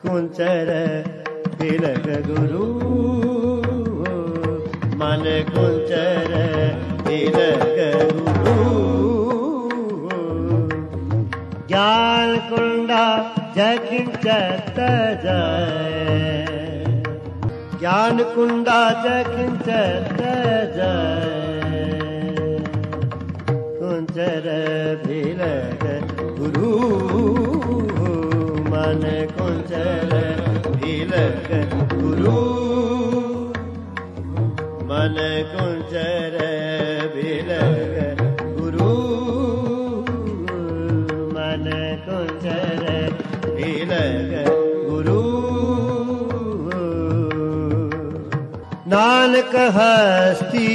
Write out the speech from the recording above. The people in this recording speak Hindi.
कुंचर तिलक गुरु मन कुंचर तिलक गुरु ज्ञान कुंडा जकिंचत जाय ज्ञान कुंडा जकिंचत जाय कुंचर तिलक गुरु मन कुंचर तिलक गुरु मन कुंचर तिलक गुरु मन कुंचर तिलक गुरु नानक हस्ती